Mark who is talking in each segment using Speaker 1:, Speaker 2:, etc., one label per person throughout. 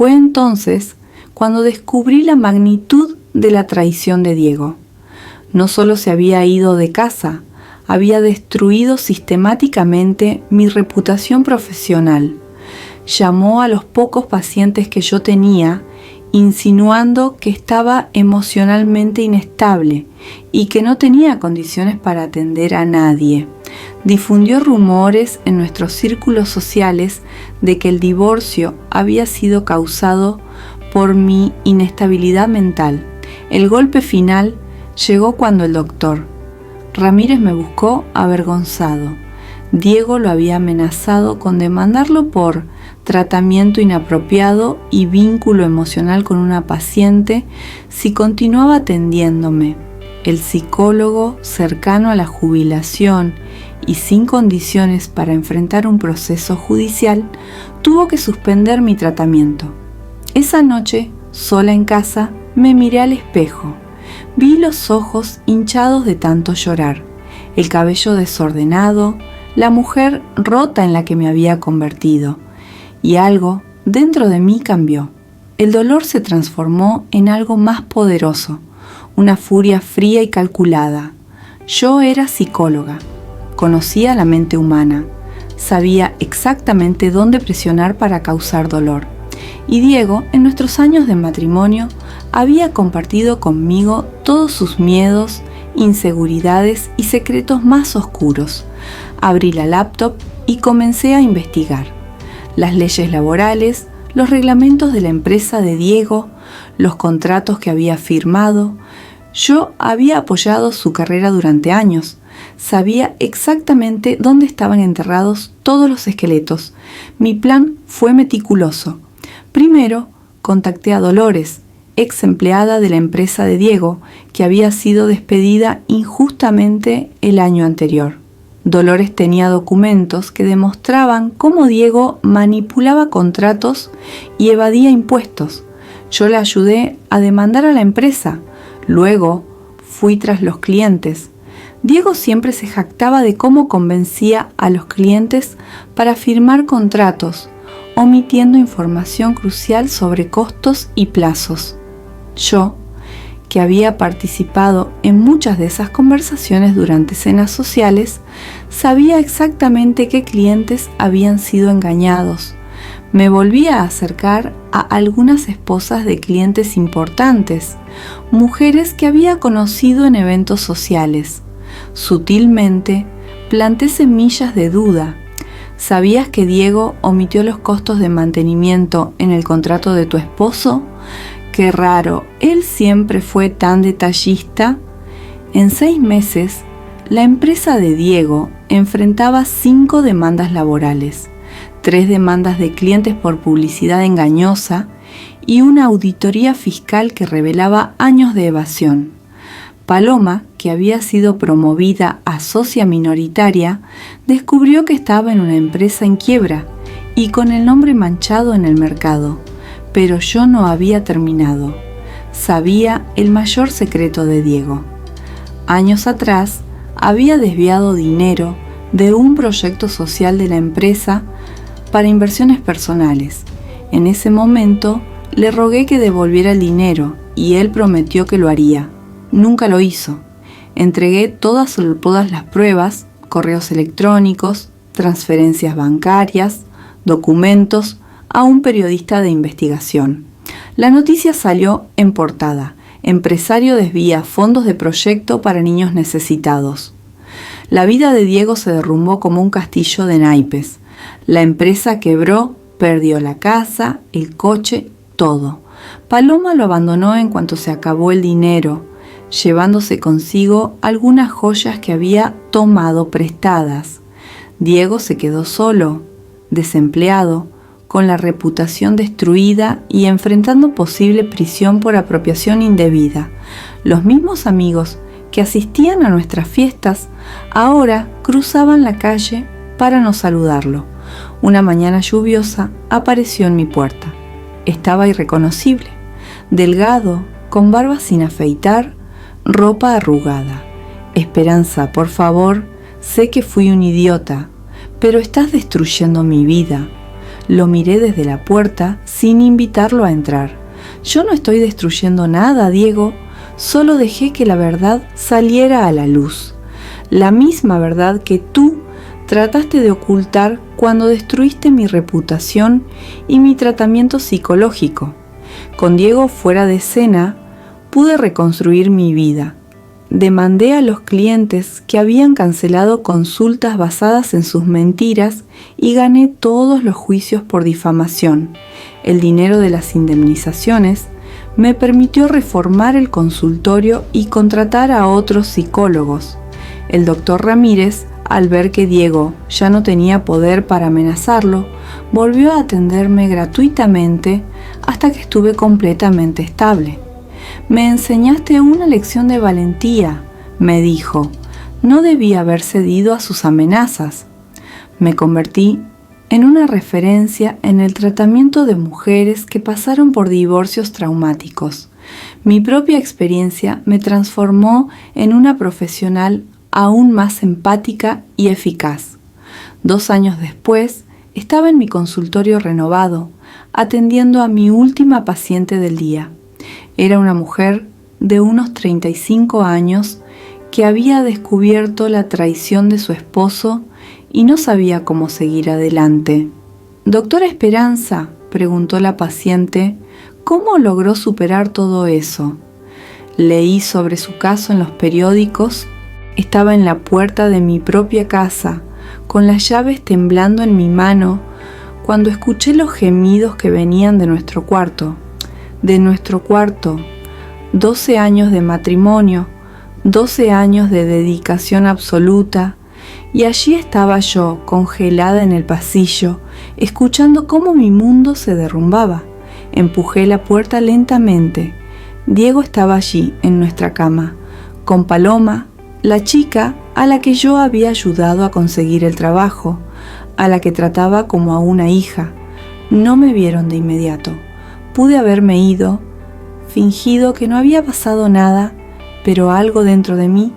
Speaker 1: Fue entonces cuando descubrí la magnitud de la traición de Diego. No solo se había ido de casa, había destruido sistemáticamente mi reputación profesional. Llamó a los pocos pacientes que yo tenía, insinuando que estaba emocionalmente inestable y que no tenía condiciones para atender a nadie. Difundió rumores en nuestros círculos sociales de que el divorcio había sido causado por mi inestabilidad mental. El golpe final llegó cuando el doctor Ramírez me buscó avergonzado. Diego lo había amenazado con demandarlo por tratamiento inapropiado y vínculo emocional con una paciente si continuaba atendiéndome. El psicólogo, cercano a la jubilación y sin condiciones para enfrentar un proceso judicial, tuvo que suspender mi tratamiento. Esa noche, sola en casa, me miré al espejo. Vi los ojos hinchados de tanto llorar, el cabello desordenado, la mujer rota en la que me había convertido, y algo dentro de mí cambió. El dolor se transformó en algo más poderoso, una furia fría y calculada. Yo era psicóloga, conocía la mente humana, sabía exactamente dónde presionar para causar dolor. Y Diego, en nuestros años de matrimonio, había compartido conmigo todos sus miedos, inseguridades y secretos más oscuros. Abrí la laptop y comencé a investigar las leyes laborales, los reglamentos de la empresa de Diego, los contratos que había firmado. Yo había apoyado su carrera durante años. Sabía exactamente dónde estaban enterrados todos los esqueletos. Mi plan fue meticuloso. Primero, contacté a Dolores, ex empleada de la empresa de Diego, que había sido despedida injustamente el año anterior. Dolores tenía documentos que demostraban cómo Diego manipulaba contratos y evadía impuestos. Yo le ayudé a demandar a la empresa. Luego fui tras los clientes. Diego siempre se jactaba de cómo convencía a los clientes para firmar contratos, omitiendo información crucial sobre costos y plazos. Yo, que había participado en muchas de esas conversaciones durante cenas sociales, sabía exactamente qué clientes habían sido engañados. Me volví a acercar a algunas esposas de clientes importantes, mujeres que había conocido en eventos sociales. Sutilmente planté semillas de duda. ¿Sabías que Diego omitió los costos de mantenimiento en el contrato de tu esposo? Qué raro, él siempre fue tan detallista. En 6 meses, la empresa de Diego enfrentaba 5 demandas laborales, 3 demandas de clientes por publicidad engañosa y una auditoría fiscal que revelaba años de evasión. Paloma, que había sido promovida a socia minoritaria, descubrió que estaba en una empresa en quiebra y con el nombre manchado en el mercado. Pero yo no había terminado. Sabía el mayor secreto de Diego. Años atrás, había desviado dinero de un proyecto social de la empresa para inversiones personales. En ese momento, le rogué que devolviera el dinero y él prometió que lo haría. Nunca lo hizo. Entregué todas las pruebas, correos electrónicos, transferencias bancarias, documentos, a un periodista de investigación. La noticia salió en portada. Empresario desvía fondos de proyecto para niños necesitados. La vida de Diego se derrumbó como un castillo de naipes. La empresa quebró, perdió la casa, el coche, todo. Paloma lo abandonó en cuanto se acabó el dinero, llevándose consigo algunas joyas que había tomado prestadas. Diego se quedó solo, desempleado, con la reputación destruida y enfrentando posible prisión por apropiación indebida. Los mismos amigos que asistían a nuestras fiestas ahora cruzaban la calle para no saludarlo. Una mañana lluviosa apareció en mi puerta. Estaba irreconocible, delgado, con barba sin afeitar, ropa arrugada. Esperanza, por favor, sé que fui un idiota, pero estás destruyendo mi vida. Lo miré desde la puerta sin invitarlo a entrar. Yo no estoy destruyendo nada, Diego. Solo dejé que la verdad saliera a la luz. La misma verdad que tú trataste de ocultar cuando destruiste mi reputación y mi tratamiento psicológico. Con Diego fuera de escena, pude reconstruir mi vida. Demandé a los clientes que habían cancelado consultas basadas en sus mentiras y gané todos los juicios por difamación. El dinero de las indemnizaciones me permitió reformar el consultorio y contratar a otros psicólogos. El doctor Ramírez, al ver que Diego ya no tenía poder para amenazarlo, volvió a atenderme gratuitamente hasta que estuve completamente estable. Me enseñaste una lección de valentía, me dijo. No debía haber cedido a sus amenazas. Me convertí en una referencia en el tratamiento de mujeres que pasaron por divorcios traumáticos. Mi propia experiencia me transformó en una profesional aún más empática y eficaz. 2 años después, estaba en mi consultorio renovado, atendiendo a mi última paciente del día. Era una mujer de unos 35 años que había descubierto la traición de su esposo y no sabía cómo seguir adelante. «Doctora Esperanza», preguntó la paciente, «¿cómo logró superar todo eso?» Leí sobre su caso en los periódicos. Estaba en la puerta de mi propia casa, con las llaves temblando en mi mano, cuando escuché los gemidos que venían de nuestro cuarto. 12 años de matrimonio, 12 años de dedicación absoluta, y allí estaba yo, congelada en el pasillo, escuchando cómo mi mundo se derrumbaba. Empujé la puerta lentamente. Diego estaba allí, en nuestra cama, con Paloma, la chica a la que yo había ayudado a conseguir el trabajo, a la que trataba como a una hija. No me vieron de inmediato. Pude haberme ido, fingido que no había pasado nada, pero algo dentro de mí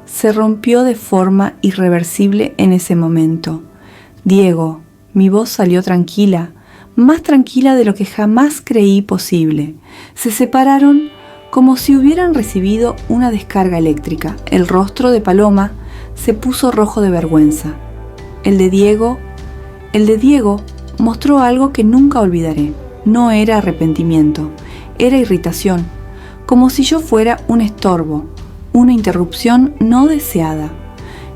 Speaker 1: se rompió de forma irreversible en ese momento. «Diego», mi voz salió tranquila, más tranquila de lo que jamás creí posible. Se separaron como si hubieran recibido una descarga eléctrica. El rostro de Paloma se puso rojo de vergüenza. El de Diego mostró algo que nunca olvidaré. No era arrepentimiento, era irritación, como si yo fuera un estorbo, una interrupción no deseada.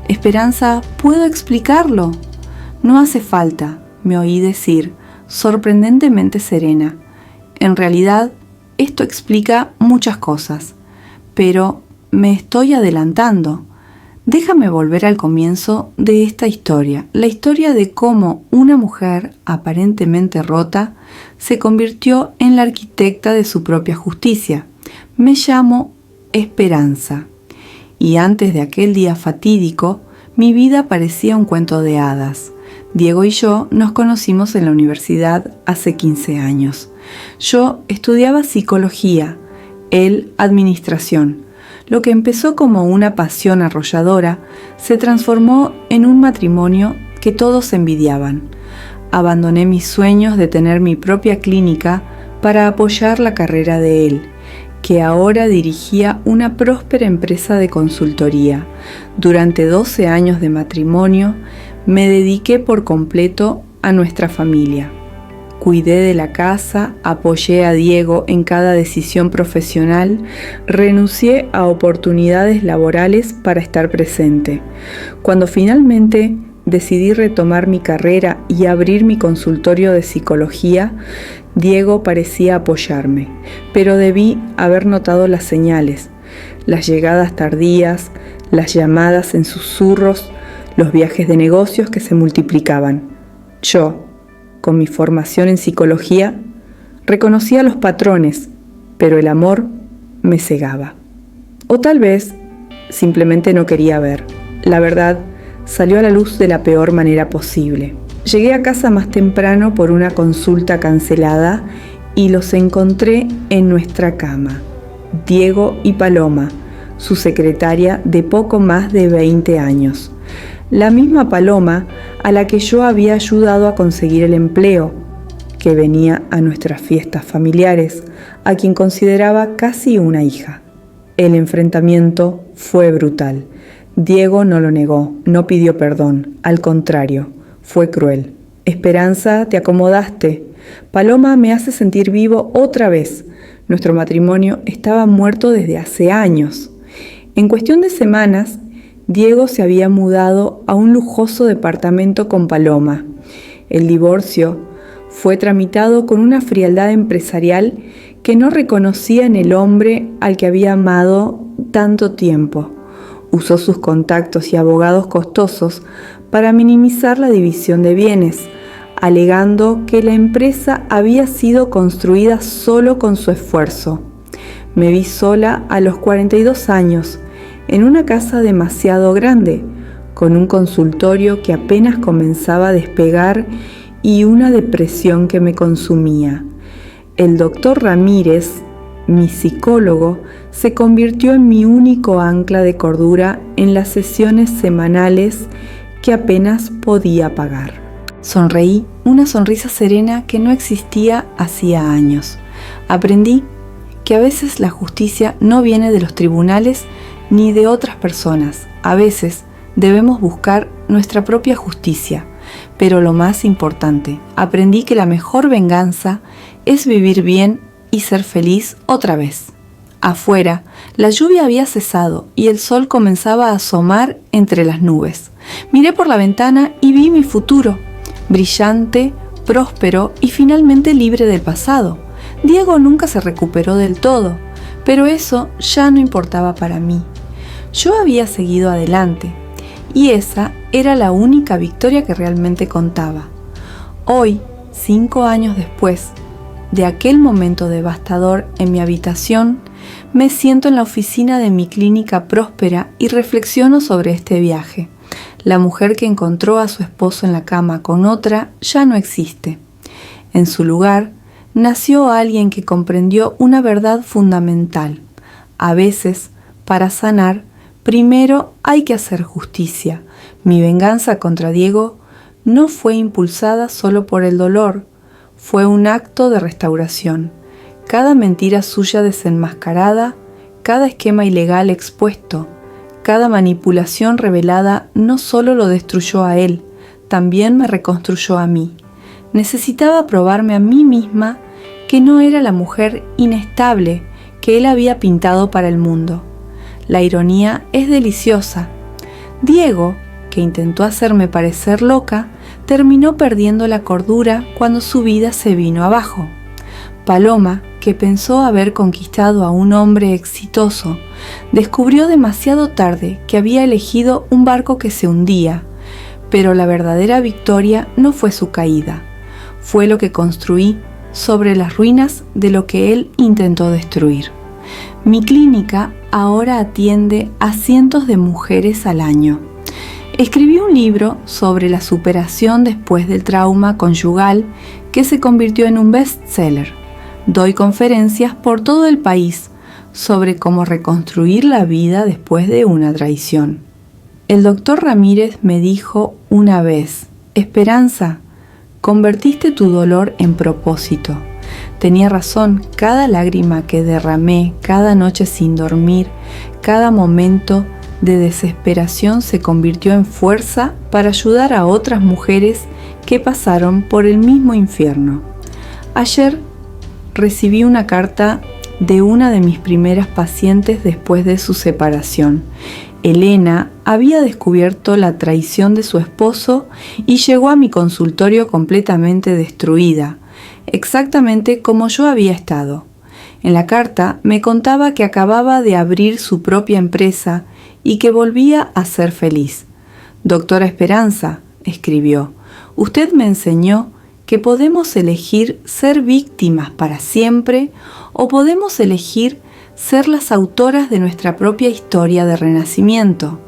Speaker 1: «Esperanza, ¿puedo explicarlo?» «No hace falta», me oí decir, sorprendentemente serena. «En realidad, esto explica muchas cosas, pero me estoy adelantando. Déjame volver al comienzo de esta historia, la historia de cómo una mujer aparentemente rota se convirtió en la arquitecta de su propia justicia. Me llamo Esperanza, y antes de aquel día fatídico, mi vida parecía un cuento de hadas. Diego y yo nos conocimos en la universidad hace 15 años. Yo estudiaba psicología, él administración. Lo que empezó como una pasión arrolladora se transformó en un matrimonio que todos envidiaban. Abandoné mis sueños de tener mi propia clínica para apoyar la carrera de él, que ahora dirigía una próspera empresa de consultoría. Durante 12 años de matrimonio, me dediqué por completo a nuestra familia. Cuidé de la casa, apoyé a Diego en cada decisión profesional, renuncié a oportunidades laborales para estar presente. Cuando finalmente decidí retomar mi carrera y abrir mi consultorio de psicología, Diego parecía apoyarme, pero debí haber notado las señales, las llegadas tardías, las llamadas en susurros, los viajes de negocios que se multiplicaban. Yo, con mi formación en psicología, reconocía los patrones, pero el amor me cegaba. O tal vez simplemente no quería ver. La verdad salió a la luz de la peor manera posible. Llegué a casa más temprano por una consulta cancelada y los encontré en nuestra cama. Diego y Paloma, su secretaria de poco más de 20 años. La misma Paloma a la que yo había ayudado a conseguir el empleo, que venía a nuestras fiestas familiares, a quien consideraba casi una hija. El enfrentamiento fue brutal. Diego no lo negó, no pidió perdón, al contrario, fue cruel. Esperanza, te acomodaste. Paloma me hace sentir vivo otra vez. Nuestro matrimonio estaba muerto desde hace años. En cuestión de semanas, Diego se había mudado a un lujoso departamento con Paloma. El divorcio fue tramitado con una frialdad empresarial que no reconocía en el hombre al que había amado tanto tiempo. Usó sus contactos y abogados costosos para minimizar la división de bienes, alegando que la empresa había sido construida solo con su esfuerzo. Me vi sola a los 42 años, en una casa demasiado grande, con un consultorio que apenas comenzaba a despegar y una depresión que me consumía. El doctor Ramírez, mi psicólogo, se convirtió en mi único ancla de cordura en las sesiones semanales que apenas podía pagar. Sonreí, una sonrisa serena que no existía hacía años. Aprendí que a veces la justicia no viene de los tribunales ni de otras personas. A veces debemos buscar nuestra propia justicia. Pero lo más importante, aprendí que la mejor venganza es vivir bien y ser feliz otra vez. Afuera, la lluvia había cesado y el sol comenzaba a asomar entre las nubes. Miré por la ventana y vi mi futuro, brillante, próspero y finalmente libre del pasado. Diego nunca se recuperó del todo, pero eso ya no importaba para mí. Yo había seguido adelante y esa era la única victoria que realmente contaba. Hoy, 5 años después de aquel momento devastador en mi habitación, me siento en la oficina de mi clínica próspera y reflexiono sobre este viaje. La mujer que encontró a su esposo en la cama con otra ya no existe. En su lugar, nació alguien que comprendió una verdad fundamental. A veces, para sanar, primero hay que hacer justicia. Mi venganza contra Diego no fue impulsada solo por el dolor, fue un acto de restauración. Cada mentira suya desenmascarada, cada esquema ilegal expuesto, cada manipulación revelada no solo lo destruyó a él, también me reconstruyó a mí. Necesitaba probarme a mí misma que no era la mujer inestable que él había pintado para el mundo. La ironía es deliciosa. Diego, que intentó hacerme parecer loca, terminó perdiendo la cordura cuando su vida se vino abajo. Paloma, que pensó haber conquistado a un hombre exitoso, descubrió demasiado tarde que había elegido un barco que se hundía, pero la verdadera victoria no fue su caída, fue lo que construí sobre las ruinas de lo que él intentó destruir. Mi clínica ahora atiende a cientos de mujeres al año. Escribí un libro sobre la superación después del trauma conyugal que se convirtió en un bestseller. Doy conferencias por todo el país sobre cómo reconstruir la vida después de una traición. El doctor Ramírez me dijo una vez: Esperanza, convertiste tu dolor en propósito. Tenía razón, cada lágrima que derramé, cada noche sin dormir, cada momento de desesperación se convirtió en fuerza para ayudar a otras mujeres que pasaron por el mismo infierno. Ayer recibí una carta de una de mis primeras pacientes después de su separación. Elena había descubierto la traición de su esposo y llegó a mi consultorio completamente destruida, exactamente como yo había estado. En la carta me contaba que acababa de abrir su propia empresa y que volvía a ser feliz. Doctora Esperanza, escribió, usted me enseñó que podemos elegir ser víctimas para siempre o podemos elegir ser las autoras de nuestra propia historia de renacimiento.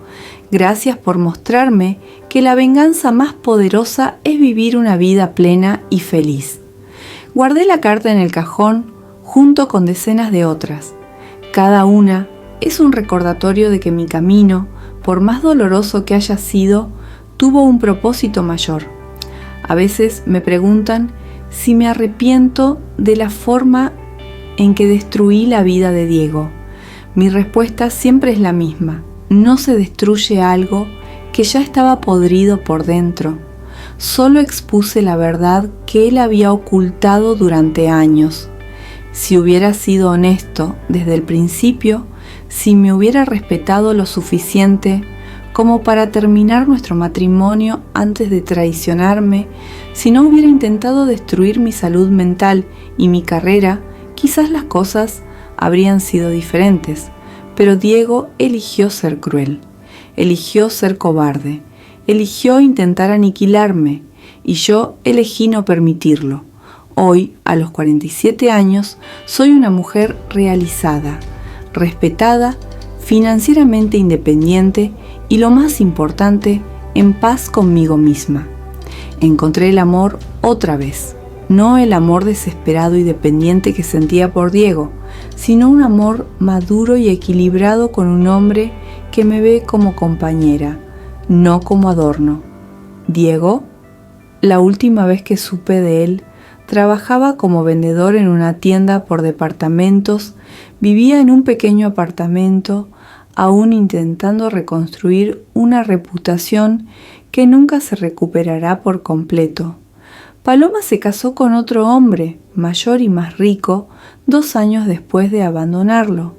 Speaker 1: Gracias por mostrarme que la venganza más poderosa es vivir una vida plena y feliz. Guardé la carta en el cajón junto con decenas de otras. Cada una es un recordatorio de que mi camino, por más doloroso que haya sido, tuvo un propósito mayor. A veces me preguntan si me arrepiento de la forma en que destruí la vida de Diego. Mi respuesta siempre es la misma: no se destruye algo que ya estaba podrido por dentro. Solo expuse la verdad que él había ocultado durante años. Si hubiera sido honesto desde el principio, si me hubiera respetado lo suficiente como para terminar nuestro matrimonio antes de traicionarme, si no hubiera intentado destruir mi salud mental y mi carrera, quizás las cosas habrían sido diferentes. Pero Diego eligió ser cruel, eligió ser cobarde, eligió intentar aniquilarme, y yo elegí no permitirlo. Hoy, a los 47 años, soy una mujer realizada, respetada, financieramente independiente y, lo más importante, en paz conmigo misma. Encontré el amor otra vez, no el amor desesperado y dependiente que sentía por Diego, sino un amor maduro y equilibrado con un hombre que me ve como compañera, no como adorno. Diego, la última vez que supe de él, trabajaba como vendedor en una tienda por departamentos, vivía en un pequeño apartamento, aún intentando reconstruir una reputación que nunca se recuperará por completo. Paloma se casó con otro hombre, mayor y más rico, 2 años después de abandonarlo.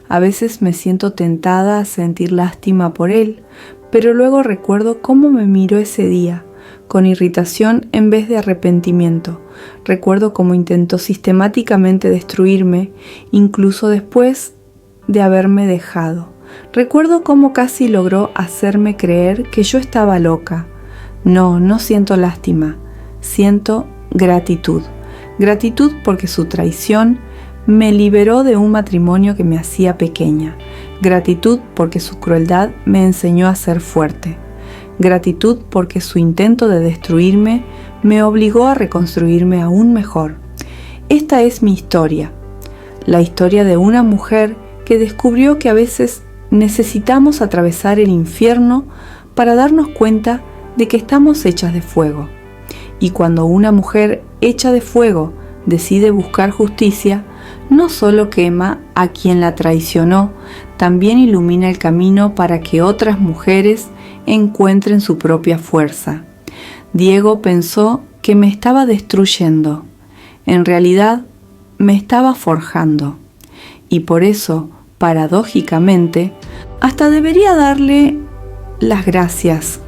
Speaker 1: A veces me siento tentada a sentir lástima por él, pero luego recuerdo cómo me miró ese día, con irritación en vez de arrepentimiento. Recuerdo cómo intentó sistemáticamente destruirme, incluso después de haberme dejado. Recuerdo cómo casi logró hacerme creer que yo estaba loca. No siento lástima, siento gratitud. Gratitud porque su traición me liberó de un matrimonio que me hacía pequeña. Gratitud porque su crueldad me enseñó a ser fuerte. Gratitud porque su intento de destruirme me obligó a reconstruirme aún mejor. Esta es mi historia, la historia de una mujer que descubrió que a veces necesitamos atravesar el infierno para darnos cuenta de que estamos hechas de fuego. Y cuando una mujer hecha de fuego decide buscar justicia, no solo quema a quien la traicionó, también ilumina el camino para que otras mujeres encuentren su propia fuerza. Diego pensó que me estaba destruyendo. En realidad, me estaba forjando. Y por eso, paradójicamente, hasta debería darle las gracias.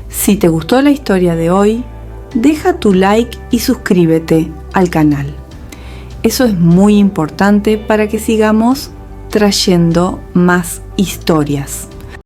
Speaker 1: Si te gustó la historia de hoy, deja tu like y suscríbete al canal. Eso es muy importante para que sigamos trayendo más historias.